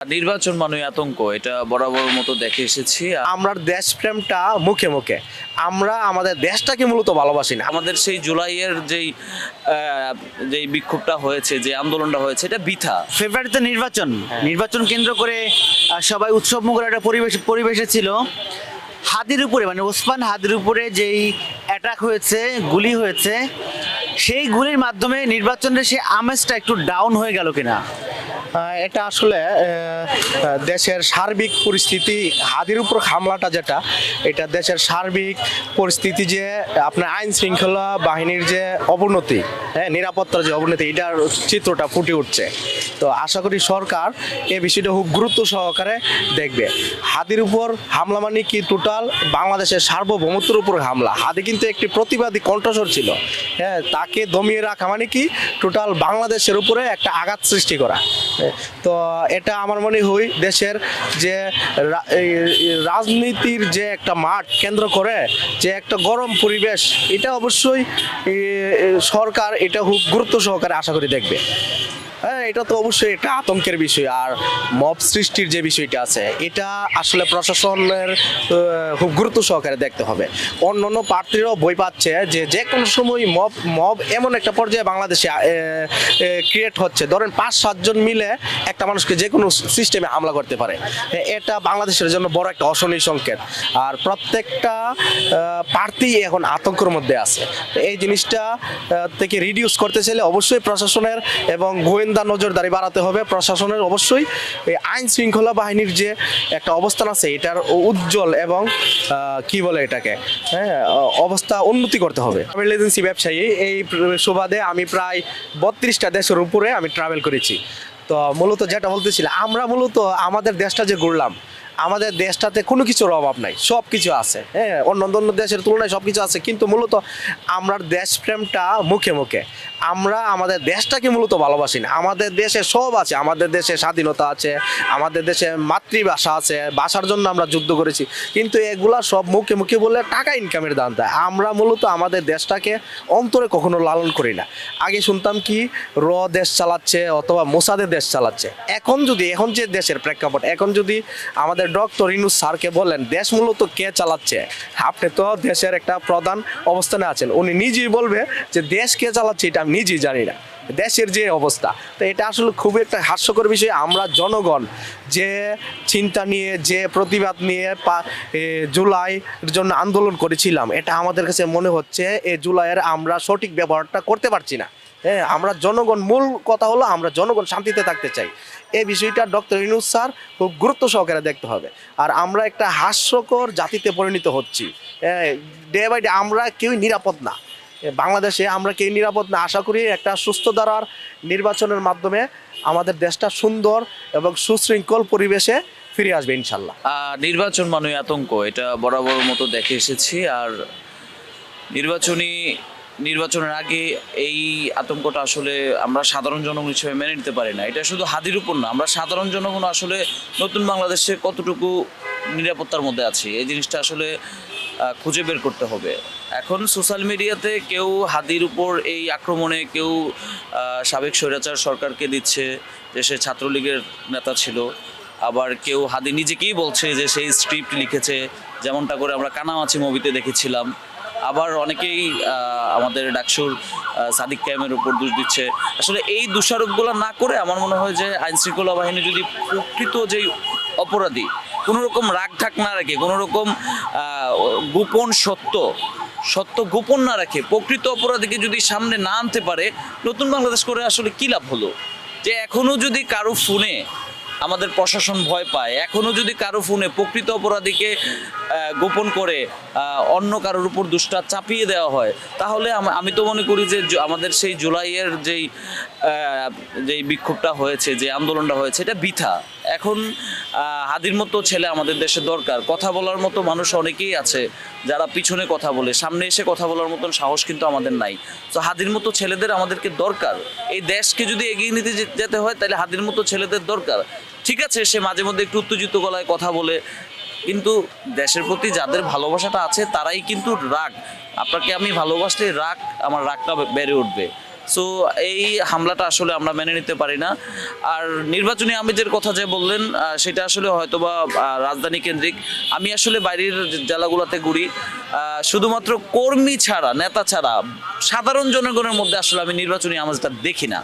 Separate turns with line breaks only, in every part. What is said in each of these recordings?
নির্বাচন মানে আতঙ্ক, এটা বরাবর মতো দেখে এসেছি।
আমরা দেশপ্রেমটা মুখে মুখে, আমরা আমাদের দেশটাকে মূলত ভালোবাসি না।
আমাদের সেই জুলাইয়ের যেই বিক্ষোভটা হয়েছে, যে আন্দোলনটা হয়েছে, এটা বৃথা।
ফেব্রুয়ারিতে নির্বাচন নির্বাচন কেন্দ্র করে সবাই উৎসব মুখর একটা পরিবেশে ছিল। হাদির উপরে মানে ওসমান হাদির উপরে যেই অ্যাটাক হয়েছে, গুলি হয়েছে, সেই গুলির মাধ্যমে নির্বাচনের সেই আমেজটা একটু ডাউন হয়ে গেল কিনা?
এটা আসলে দেশের সার্বিক পরিস্থিতি, হাদির উপর হামলাটা যেটা, এটা দেশের সার্বিক পরিস্থিতি, যে আপনার আইন শৃঙ্খলা বাহিনীর যে অবনতি, নিরাপত্তার যে অবনতি, এটার চিত্রটা ফুটে উঠছে। তো আশা করি সরকার এই বিষয়টা খুব গুরুত্ব সহকারে দেখবে। হাদির উপর হামলা মানে কি টোটাল বাংলাদেশের সার্বভৌমত্বের উপর হামলা। হাদি কিন্তু একটি প্রতিবাদী কণ্ঠস্বর ছিল, তাকে দমিয়ে রাখা মানে কি টোটাল বাংলাদেশের উপরে একটা আঘাত সৃষ্টি করা। তো এটা আমার মনে হয় দেশের যে রাজনীতির যে একটা মাঠ কেন্দ্র করে যে একটা গরম পরিবেশ, এটা অবশ্যই সরকার এটা খুব গুরুত্ব সহকারে আশা করি দেখবে। এটা তো অবশ্যই একটা আতঙ্কের বিষয়। আর মব সৃষ্টির যে বিষয়টা আছে, এটা আসলে প্রশাসনের খুব গুরুত্ব সহকারে দেখতে হবে। অন্য প্রার্থীরাও বই পাচ্ছে যে যে কোনো সময় মব এমন একটা পর্যায়ে বাংলাদেশে ক্রিয়েট হচ্ছে, ধরেন 5-7 জন মিলে একটা মানুষকে যে কোনো সিস্টেমে হামলা করতে পারে। এটা বাংলাদেশের জন্য বড় একটা অশনি সংকেত। আর প্রত্যেকটা প্রার্থী এখন আতঙ্কের মধ্যে আছে। এই জিনিসটা থেকে রিডিউস করতে চাইলে অবশ্যই প্রশাসনের এবং গোয়েন্দা নজরদারি বাড়াতে হবে। প্রশাসনের অবশ্যই আইন শৃঙ্খলা বাহিনীর যে একটা অবস্থান আছে, এটার উজ্জ্বল এবং কি বলে এটাকে অবস্থা উন্নতি করতে হবে। ট্রাভেল এজেন্সি ব্যবসায়ী, এই সুবাদে আমি প্রায় 32টা দেশের উপরে আমি ট্রাভেল করেছি। তো মূলত যেটা বলতেছিলাম, আমরা মূলত আমাদের দেশটা যে ঘুরলাম, আমাদের দেশটাতে কোনো কিছুর অভাব নাই, সব কিছু আছে। অন্য দেশের তুলনায় সব কিছু আছে, কিন্তু মূলত আমরা দেশপ্রেমটা মুখে মুখে, আমরা আমাদের দেশটাকে মূলত ভালোবাসি না। আমাদের দেশে সব আছে, আমাদের দেশে স্বাধীনতা আছে, আমাদের দেশে মাতৃভাষা আছে, ভাষার জন্য আমরা যুদ্ধ করেছি, কিন্তু এগুলা সব মুখে মুখে বলে টাকা ইনকামের দান দেয়। আমরা মূলত আমাদের দেশটাকে অন্তরে কখনো লালন করি না। আগে শুনতাম কি দেশ চালাচ্ছে অথবা মোসাদের দেশ চালাচ্ছে। এখন যে দেশের প্রেক্ষাপট, এখন যদি আমাদের ডক্টর ইউনূস স্যারকে বলেন দেশ মূলত কে চালাচ্ছে, আপনি তো দেশের একটা প্রধান অবস্থানে আছেন, উনি নিজেই বলবে যে দেশ কে চালাচ্ছে এটা আমি নিজেই জানি না, দেশের যে অবস্থা। তো এটা আসলে খুবই একটা হাস্যকর বিষয়। আমরা জনগণ যে চিন্তা নিয়ে, যে প্রতিবাদ নিয়ে জুলাইয়ের জন্য আন্দোলন করেছিলাম, এটা আমাদের কাছে মনে হচ্ছে এই জুলাইয়ের আমরা সঠিক ব্যবহারটা করতে পারছি না। আমরা জনগণ, মূল কথা হলো আমরা জনগণ শান্তিতে থাকতে চাই। এই বিষয়টা ডক্টর ইউনূস স্যার খুব গুরুত্ব সহকারে দেখতে হবে। আর আমরা একটা হাস্যকর জাতিতে পরিণত হচ্ছি। ডে বাই ডে আমরা কেউই নিরাপদ না, বাংলাদেশে আমরা কেউ নিরাপদ না। আশা করি একটা সুস্থ ধারার নির্বাচনের মাধ্যমে আমাদের দেশটা সুন্দর এবং সুশৃঙ্খল পরিবেশে ফিরে আসবে ইনশাল্লাহ।
নির্বাচন মানে আতঙ্ক, এটা বরাবর মতো দেখে এসেছি। আর নির্বাচনের আগে এই আতঙ্কটা আসলে আমরা সাধারণ জনগণ হিসেবে মেনে নিতে পারি না। এটা শুধু হাদির উপর না, আমরা সাধারণ জনগণ আসলে নতুন বাংলাদেশে কতটুকু নিরাপত্তার মধ্যে আছি, এই জিনিসটা আসলে খুঁজে বের করতে হবে। এখন সোশ্যাল মিডিয়াতে কেউ হাদির উপর এই আক্রমণে কেউ সাবেক স্বৈরাচার সরকারকে দিচ্ছে যে সে ছাত্রলীগের নেতা ছিল, আবার কেউ হাদি নিজেকেই বলছে যে সেই স্ক্রিপ্ট লিখেছে, যেমনটা করে আমরা কানামাছি মুভিতে দেখেছিলাম। আবার অনেকেই আমাদের ডাকসুর সাদিক কায়েমের উপর দোষ দিচ্ছে। আসলে এই দোষারোপগুলো না করে আমার মনে হয় যে আইনশৃঙ্খলা বাহিনী যদি প্রকৃত যেই অপরাধী, কোনো রকম রাগ ঢাক না রেখে, কোনো রকম গোপন সত্য গোপন না রাখে, প্রকৃত অপরাধীকে যদি সামনে না আনতে পারে, নতুন বাংলাদেশ করে আসলে কী লাভ হলো? যে এখনও যদি কারো ফোনে আমাদের প্রশাসন ভয় পায়, এখনও যদি কারো ফোনে প্রকৃত অপরাধীকে গোপন করে অন্য কারোর উপর দোষটা চাপিয়ে দেওয়া হয়, তাহলে আমি তো মনে করি যে আমাদের সেই জুলাইয়ের যেই বিক্ষোভটা হয়েছে, যে আন্দোলনটা হয়েছে, এটা বৃথা। এখন হাদির মতো ছেলে আমাদের দেশে দরকার। কথা বলার মতো মানুষ অনেকেই আছে যারা পিছনে কথা বলে, সামনে এসে কথা বলার মতন সাহস কিন্তু আমাদের নাই। তো হাদির মতো ছেলেদের আমাদেরকে দরকার। এই দেশকে যদি এগিয়ে নিতে যেতে হয়, তাহলে হাদির মতো ছেলেদের দরকার। ঠিক আছে, সে মাঝে মধ্যে একটু উত্তেজিত গলায় কথা বলে, কিন্তু দেশের প্রতি যাদের ভালোবাসাটা আছে তারাই কিন্তু আপনাকে আমি ভালোবাসলে আমার রাগটা বেড়ে উঠবে। সো এই হামলাটা আসলে আমরা মেনে নিতে পারি না। আর নির্বাচনী আমেজের কথা যে বললেন সেটা আসলে হয়তোবা রাজধানী কেন্দ্রিক। আমি আসলে বাইরের জেলাগুলোতে ঘুরি, শুধুমাত্র কর্মী ছাড়া, নেতা ছাড়া সাধারণ জনগণের মধ্যে আসলে আমি নির্বাচনী আমেজটা দেখি না।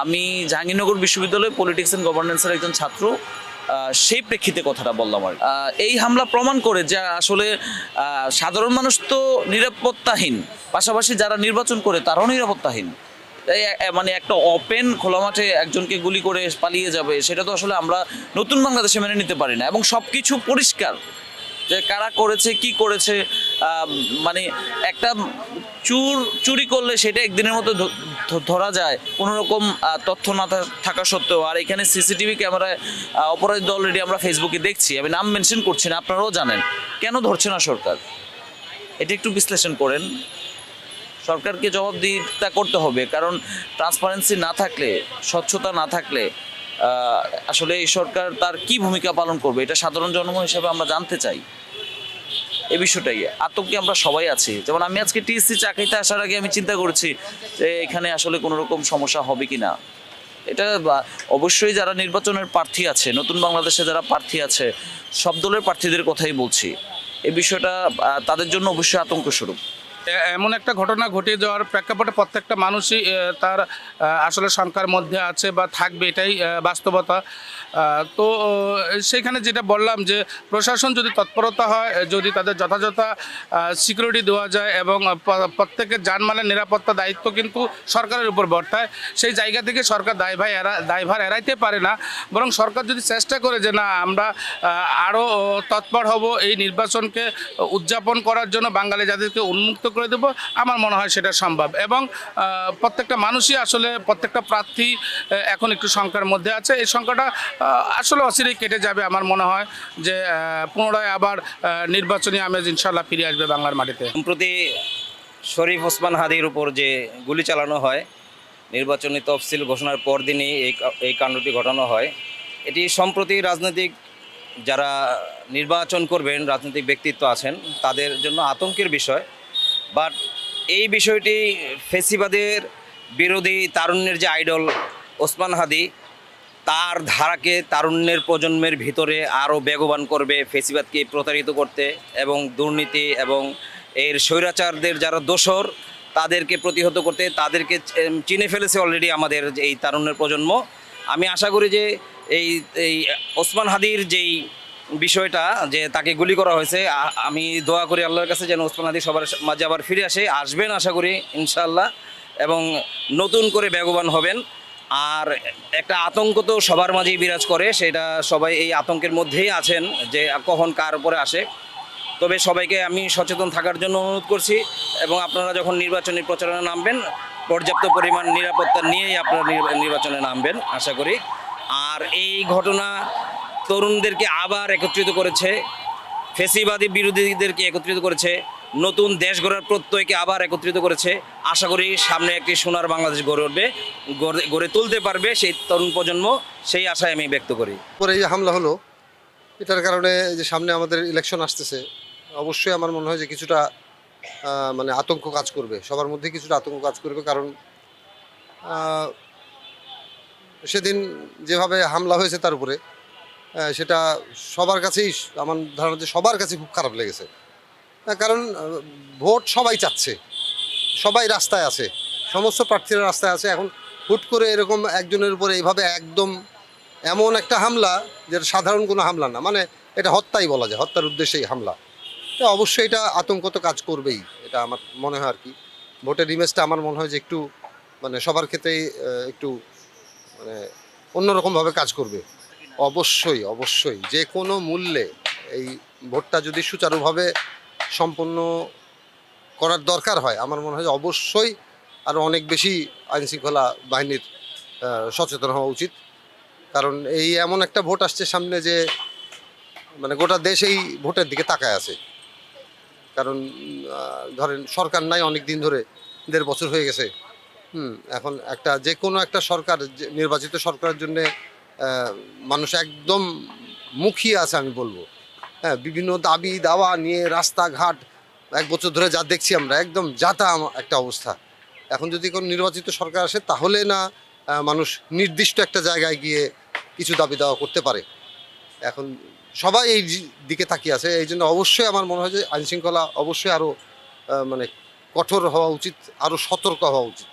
আমি জাহাঙ্গীরনগর বিশ্ববিদ্যালয়ে পলিটিক্স অ্যান্ড গভর্নেন্সের একজন ছাত্র, সেই প্রেক্ষিতে কথাটা বললাম। আর এই হামলা প্রমাণ করে যে আসলে সাধারণ মানুষ তো নিরাপত্তাহীন, পাশাপাশি যারা নির্বাচন করে তারাও নিরাপত্তাহীন। মানে একটা ওপেন খোলা মাঠে একজনকে গুলি করে পালিয়ে যাবে, সেটা তো আসলে আমরা নতুন বাংলাদেশে মেনে নিতে পারি না। এবং সব কিছু পরিষ্কার যে কারা করেছে, কি করেছে। মানে একটা চুরি করলে সেটা একদিনের মতো ধরা যায় কোনো রকম তথ্য না থাকা সত্ত্বেও। আর এখানে সিসিটিভি ক্যামেরায় অপরাধী অলরেডি আমরা ফেসবুকে দেখছি, আমি নাম মেনশন করছি না, আপনারাও জানেন। কেন ধরছে না সরকার? এটা একটু বিশ্লেষণ করেন। সরকারকে জবাবদিহিতা করতে হবে, কারণ ট্রান্সপারেন্সি না থাকলে, স্বচ্ছতা না থাকলে আসলে এই সরকার তার কি ভূমিকা পালন করবে, এটা সাধারণ জনগণ হিসেবে আমরা জানতে চাই। এই বিষয়টাই আতঙ্কে আমরা সবাই আছি। যেমন আমি আজকে টিএসসি চাকরিতে আসার আগে আমি চিন্তা করেছি যে এখানে আসলে কোনো রকম সমস্যা হবে কি না। এটা অবশ্যই যারা নির্বাচনের প্রার্থী আছে, নতুন বাংলাদেশে যারা প্রার্থী আছে, সব দলের প্রার্থীদের কথাই বলছি, এই বিষয়টা তাদের জন্য অবশ্যই আতঙ্ক স্বরূপ।
এমন একটা ঘটনা ঘটে যাওয়ার প্রেক্ষাপটে প্রত্যেকটা মানুষই তার আসলে শঙ্কার মধ্যে আছে বা থাকবে, এটাই বাস্তবতা। তো সেখানে যেটা বললাম যে প্রশাসন যদি তৎপরতা হয়, যদি তাদের যথাযথ সিকিউরিটি দেওয়া যায় এবং প্রত্যেকের জানমালের নিরাপত্তা দায়িত্ব কিন্তু সরকারের উপর বর্তায়, সেই জায়গা থেকে সরকার দায়ভার এড়াইতে পারে না। বরং সরকার যদি চেষ্টা করে যে না, আমরা আরও তৎপর হব এই নির্বাচনকে উদযাপন করার জন্য, বাঙালি জাতিকে উন্মুক্ত করে দেব, আমার মনে হয় সেটা সম্ভব। এবং প্রত্যেকটা মানুষই আসলে, প্রত্যেকটা প্রার্থী এখন একটু শঙ্কার মধ্যে আছে। এই শঙ্কাটা আসলে অচিরেই কেটে যাবে। আমার মনে হয় যে পুনরায় আবার নির্বাচনী আমেজ ইনশাল্লাহ ফিরে আসবে বাংলার মাটিতে।
সম্প্রতি শরীফ ওসমান হাদির উপর যে গুলি চালানো হয়, নির্বাচনী তফসিল ঘোষণার পর দিনই এই কাণ্ডটি ঘটানো হয়। এটি সম্প্রতি রাজনৈতিক যারা নির্বাচন করবেন, রাজনৈতিক ব্যক্তিত্ব আছেন, তাদের জন্য আতঙ্কের বিষয়। বাট এই বিষয়টি ফেসিবাদের বিরোধী তারুণ্যের যে আইডল ওসমান হাদি, তার ধারাকে তারুণ্যের প্রজন্মের ভিতরে আরও বেগবান করবে, ফেসিবাদকে প্রতারিত করতে এবং দুর্নীতি এবং এর স্বৈরাচারদের যারা দোসর তাদেরকে প্রতিহত করতে, তাদেরকে চিনে ফেলেছে অলরেডি আমাদের এই তারুণ্যের প্রজন্ম। আমি আশা করি যে এই এই ওসমান হাদির যেই বিষয়টা, যে তাকে গুলি করা হয়েছে, আমি দোয়া করি আল্লাহর কাছে যেন ওসমান হাদি সবার মাঝে আবার ফিরে আসবেন আশা করি ইনশাআল্লাহ, এবং নতুন করে বেগবান হবেন। আর একটা আতঙ্ক তো সবার মাঝেই বিরাজ করে, সেটা সবাই এই আতঙ্কের মধ্যেই আছেন যে কখন কার উপরে আসে। তবে সবাইকে আমি সচেতন থাকার জন্য অনুরোধ করছি, এবং আপনারা যখন নির্বাচনী প্রচারণা নামবেন, পর্যাপ্ত পরিমাণ নিরাপত্তা নিয়েই আপনারা নির্বাচনে নামবেন আশা করি। আর এই ঘটনা তরুণদেরকে আবার একত্রিত করেছে, ফেসিবাদী বিরোধীদেরকে একত্রিত করেছে, নতুন দেশ গড়ার প্রত্যয়কে আবার একত্রিত করেছে। আশা করি সামনে একটি সোনার বাংলাদেশ গড়ে উঠবে, গড়ে তুলতে পারবে সেই তরুণ প্রজন্ম, সেই আশায় আমি ব্যক্ত করি।
পরে এই হামলা হলো, এটার কারণে যে সামনে আমাদের ইলেকশন আসতেছে, অবশ্যই আমার মনে হয় যে কিছুটা মানে আতঙ্ক কাজ করবে, সবার মধ্যে কিছুটা আতঙ্ক কাজ করবে। কারণ সেদিন যেভাবে হামলা হয়েছে তার উপরে, সেটা সবার কাছেই, আমার ধারণা যে সবার কাছে খুব খারাপ লেগেছে। কারণ ভোট সবাই চাচ্ছে, সবাই রাস্তায় আছে, সমস্ত প্রার্থীরা রাস্তায় আছে। এখন হুট করে এরকম একজনের উপরে এইভাবে একদম এমন একটা হামলা, যেটা সাধারণ কোনো হামলা না, মানে এটা হত্যাই বলা যায়, হত্যার উদ্দেশ্যেই হামলা। তো অবশ্যই এটা আতঙ্ক তো কাজ করবেই, এটা আমার মনে হয় আর কি। ভোটের ইমেজটা আমার মনে হয় যে একটু মানে সবার ক্ষেত্রেই একটু মানে অন্যরকমভাবে কাজ করবে। অবশ্যই অবশ্যই যে কোনো মূল্যে এই ভোটটা যদি সুচারুভাবে সম্পন্ন করার দরকার হয়, আমার মনে হয় যে অবশ্যই আরও অনেক বেশি আইনশৃঙ্খলা বাহিনীর সচেতন হওয়া উচিত। কারণ এই এমন একটা ভোট আসছে সামনে যে মানে গোটা দেশ এই ভোটের দিকে তাকায় আছে। কারণ ধরেন সরকার নাই অনেক দিন ধরে, 1.5 বছর হয়ে গেছে। এখন একটা যে কোনো একটা সরকার, নির্বাচিত সরকারের জন্যে মানুষ একদম মুখিয়ে আছে আমি বলবো। হ্যাঁ, বিভিন্ন দাবি দাওয়া নিয়ে রাস্তাঘাট 1 বছর ধরে যা দেখছি আমরা, একদম যাতা একটা অবস্থা। এখন যদি কোনো নির্বাচিত সরকার আসে তাহলে না মানুষ নির্দিষ্ট একটা জায়গায় গিয়ে কিছু দাবি দাওয়া করতে পারে। এখন সবাই এই দিকে তাকিয়ে আছে, এই জন্য অবশ্যই আমার মনে হয় যে আইনশৃঙ্খলা অবশ্যই আরও মানে কঠোর হওয়া উচিত, আরও সতর্ক হওয়া উচিত।